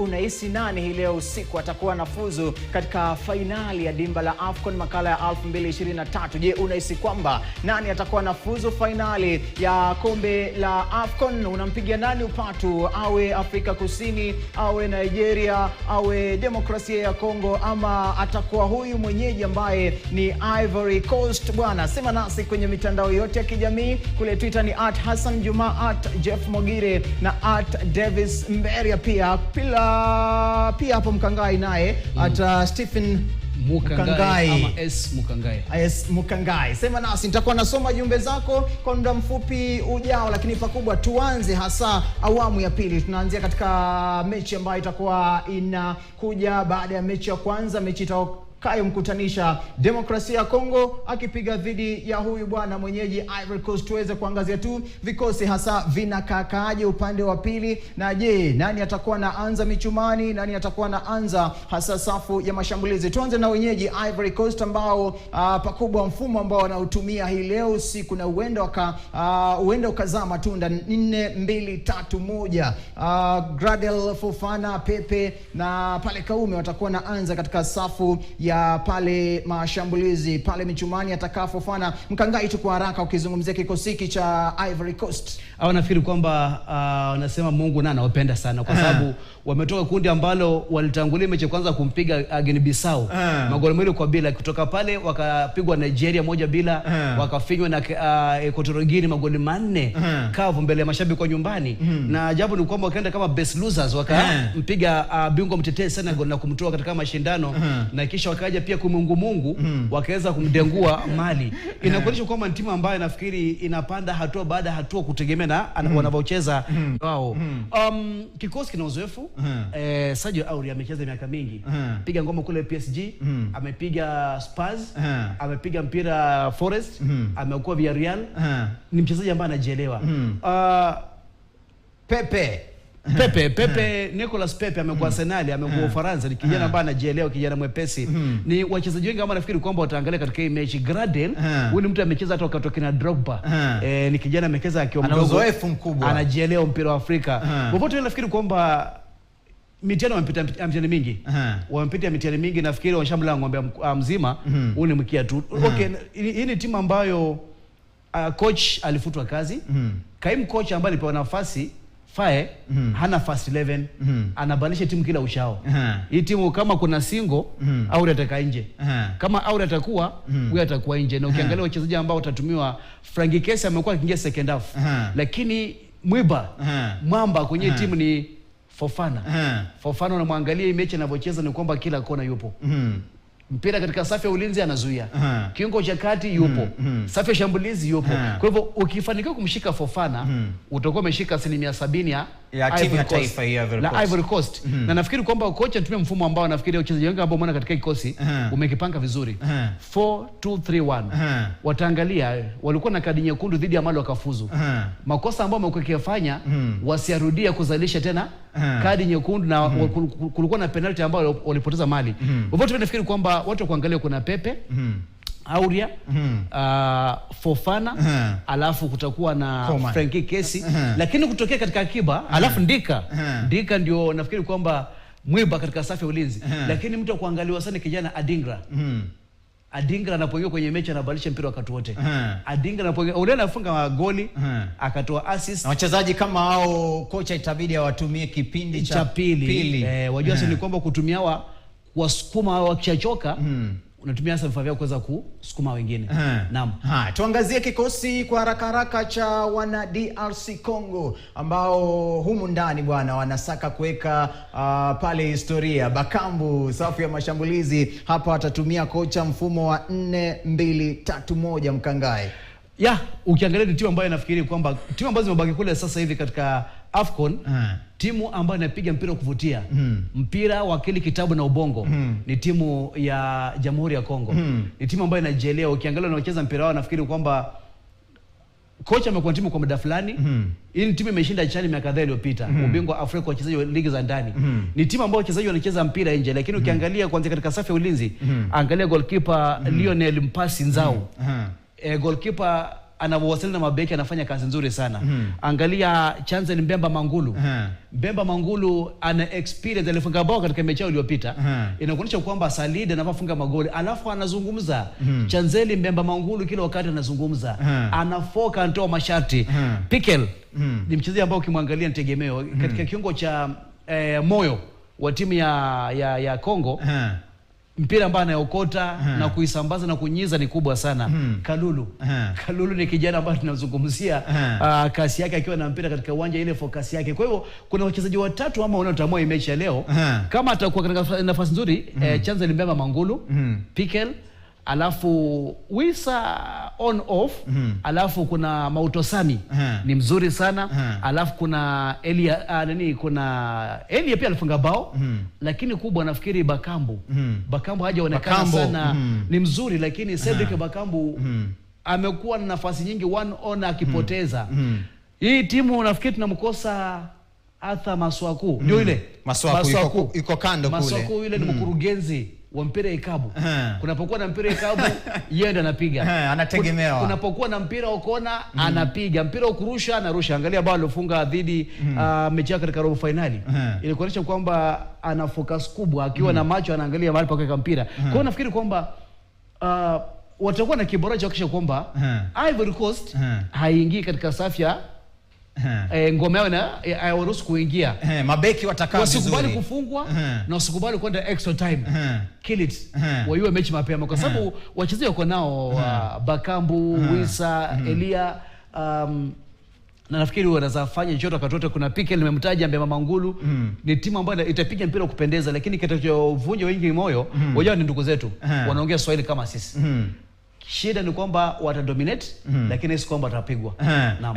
unahisi nani hii leo usiku atakuwa nafuzu katika finali ya dimba la AFCON makala ya 2023? Je, unahisi kwamba nani atakuwa nafuzu finali ya kombe la AFCON? Unampigia nani upatu? Awe Afrika Kusini, awe Nigeria, awe Demokrasia ya Congo, ama atakuwa huyu mwenyeji ambaye ni Ivory Coast? Bwana, sema nasi kwenye mitandao yote ya kijamii. Kule Twitter ni @HassanJuma, @JeffMogire na @Davis Mberia. Pia hapo Mkangai naye Stephen Mukangai ama S Mukangai. S Mukangai. Sema nasi, nitakuwa nasoma jumbe zako kwa muda mfupi ujao, lakini pakubwa tuanze hasa awamu ya pili. Tunaanzia katika mechi ambayo itakuwa inakuja baada ya mechi ya kwanza, mechi mkutanisha Demokrasia ya Congo akipiga dhidi ya huyu bwana mwenyeji Ivory Coast. Tuweze kuangazia tu vikosi hasa vinakaaje upande wa pili, na je, nani atakuwa naanza michumani, nani atakuwa naanza hasa safu ya mashambulizi. Tuanze na wenyeji Ivory Coast ambao pakubwa mfumo ambao wanautumia hii leo usiku na uenda ukazaa matunda. 4-2-3-1. Gradel, Fofana, Pepe na pale Kaume watakuwa naanza katika safu ya pale mashambulizi. Pale michumani atakaa Fofana. Mkangai tu kwa haraka ukizungumzia kikosi hiki cha Ivory Coast. Au nafikiri kwamba wanasema Mungu na anawapenda sana kwa sababu wametoka kundi ambalo walitangulia mechi kwanza kumpiga Guinea-Bissau magoli 2-0. Kutoka pale wakapigwa Nigeria 1-0, wakafinywa na Equatorial Guinea magoli 4 kavu mbele ya mashabiki kwa nyumbani. Na ajabu ni kwamba wakaenda kama best losers, wakampiga bingwa mtetezi Senegal na kumtoa katika mashindano, na kisha wakaja pia kumungu wakaweza kumdengua Mali. Inakuonyesha kwamba ni timu ambayo nafikiri inapanda hatua baada ya hatua kutegemea na wanavyocheza wao. Kikosi kina uzoefu. Sadio Auri amecheza miaka mingi. Piga ngoma kule PSG, amepiga Spurs, amepiga mpira Forest, amekuwa Villarreal. Ni mchezaji ambaye anajielewa. Pepe Nicolas Pepe amekuwa Arsenal, amekuwa Ufaransa. Ni kijana ambaye anajielewa, kijana mwepesi. Ni wachezaji wengi ambao nafikiri kwamba wataangalia katika hii mechi. Gradel, huyu ni mtu amecheza hata wakati na Drogba. Ni kijana amecheza akiwa mdogo, ana uzoefu mkubwa, anajielewa mpira wa Afrika. Popote nafikiri kwamba mitihani wamepita mitihani mingi. Wamepita mitihani mingi, nafikiri wanashambula ng'ombe mzima. Huyu ni mkia tu. Okay, hii ni timu ambayo coach alifutwa kazi. Kaimu coach ambaye alipewa nafasi Fae hana first 11, anabadilisha timu kila uchao. Hii timu kama kuna single au ataka nje. Kama au atakuwa huyu atakuwa nje. Na ukiangalia wachezaji ambao watatumiwa, Frankie Kesse amekuwa akiingia second half. Lakini mwamba kwenye timu ni Fofana. Fofana unamwangalia hii mechi anavyocheza ni kwamba kila kona yupo. Mpira katika safu ya ulinzi anazuia. Kiungo cha kati yupo. Safu ya shambulizi yupo. Kwa hivyo ukifanikiwa kumshika Fofana, utakuwa umeshika 70% ya timu ya taifa hii ya Ivory Coast. Na nafikiri kwamba kocha anatumia mfumo ambao nafikiri wachezaji wengi ambao mwana katika kikosi umekipanga vizuri. 4-2-3-1. Wataangalia walikuwa na kadi nyekundu dhidi ya Mali wakafuzu. Makosa ambayo wamekifanya wasiarudia kuzalisha tena kadi nyekundu, na kulikuwa na penalty ambayo walipoteza Mali. Wote nafikiri kwamba watu kuangalia kuna Pepe, Auria, Fofana, alafu kutakuwa na Frankie Kesse, lakini kutokea katika akiba, alafu Ndika ndio nafikiri kwamba mwiba katika safu ya ulinzi. Lakini mtu kuangaliwa sana kijana Adingra anapoingia kwenye mechi anabadilisha mpira wakati wote. Adingra anapoingia ule anafunga goli, akatoa assist. Na wachezaji kama hao kocha itabidi awatumie kipindi cha pili. Wajua sasa ni kwamba kutumia wasukuma wakishachoka, unatumia hasa vifaa vyao kuweza kusukuma wengine. Naam. Tuangazie kikosi kwa haraka cha wana DRC Congo ambao humu ndani bwana wanasaka kuweka pale historia. Bakambu safu ya mashambulizi hapa atatumia kocha mfumo wa 4-2-3-1. Mkangai. Ukiangalia ni timu ambayo nafikiri kwamba timu ambazo zimebaki kule sasa hivi katika AFCON, timu ambayo inapiga mpira kuvutia, mpira wa kile kitabu na ubongo, ni timu ya Jamhuri ya Kongo. Ni timu ambayo inajielewa. Ukiangalia wanacheza mpira wao, nafikiri kwamba kocha amekuwa timu kwa muda fulani. Hii ni timu imeshinda chani miaka kadhaa iliyopita, ubingwa Afrika kwa wachezaji wa ligi za ndani. Ni timu ambayo wachezaji wanacheza mpira nje, lakini ukiangalia kwanza katika safu ya ulinzi, angalia goalkeeper Lionel Mpasi Nzau, goalkeeper anawasiliana na mabeki anafanya kazi nzuri sana. Angalia Chancel Mbemba Mangulu. Mbemba Mangulu ana experience, alifunga bao katika mechi iliyopita. Inakuonyesha kwamba Salida anafunga magoli, alafu anazungumza. Chancel Mbemba Mangulu kila wakati anazungumza. Anafoka, anatoa masharti. Pikel ni mchezaji ambao ukimwangalia ni tegemeo katika kiungo cha moyo wa timu ya Congo. Mpira ambao anaokota na kuisambaza na kunyiza ni kubwa sana. Kalulu ni kijana ambaye tunazungumzia kasi yake akiwa na mpira katika uwanja, ile focus yake. Kwa hivyo kuna wachezaji watatu ama wanaotamua mechi ya leo. Kama atakuwa katika nafasi nzuri, Chancel Mbemba Mangulu, Pikel, alafu Wisa on off, alafu kuna Mautosami ni mzuri sana, alafu kuna Elia Elia pia alifunga bao, lakini kubwa nafikiri Bakambu hajaonekana sana. Ni mzuri, lakini Cedric Bakambu amekuwa na nafasi nyingi one on akipoteza. Hii timu nafikiri tunamkosa Arthur Maswaku. Ndio ile Maswaku iko kando kule. Maswaku yule ni mkurugenzi wa mpira ikabu. Kunapokuwa na mpira ikabu yeye ndiye anapiga. Anategemewa. Kunapokuwa na mpira ukona anapiga. Mpira ukurusha anarusha. Angalia bao alifunga dhidi mechi katika robo finali. Ili kuonyesha kwamba ana focus kubwa, akiwa na macho anaangalia mahali pa kuweka mpira. Kwa hiyo nafikiri kwamba watakuwa na kiboresho kisha kwamba Ivory Coast haingii katika safu ya ngome yao na hawaruhusu kuingia. Mabeki watakaa vizuri. Wasikubali kufungwa na wasikubali kwenda extra time. Kill it. Waiwe mechi mapema kwa sababu wachezaji wako nao Bakambu, Wisa, Elia, na nafikiri wanaweza fanya chochote katoto. Kuna Pikel nimemtaja, Mbemba Mangulu. Ni timu ambayo itapiga mpira kupendeza, lakini kitakachovunja wengi moyo wajao ni ndugu zetu wanaongea Swahili kama sisi. Shida ni kwamba watadominate, lakini si kwamba watapigwa.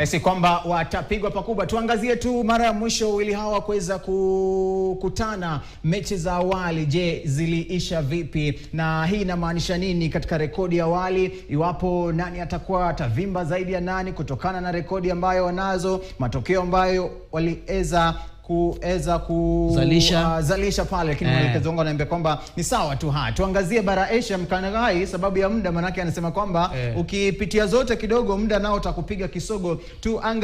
Si kwamba watapigwa pakubwa. Tuangazie tu mara ya mwisho wili hawa kuweza kukutana, mechi za awali, je, ziliisha vipi? Na hii inamaanisha nini katika rekodi ya awali? Iwapo nani atakuwa atavimba zaidi ya nani kutokana na rekodi ambayo wanazo, matokeo ambayo waliweza zalisha pale, lakini mwelekezo wangu ananiambia kwamba ni sawa tu. Tuangazie bara Asia mkanagai sababu ya muda, manake anasema kwamba ukipitia zote kidogo muda nao utakupiga kisogo. Tuangazie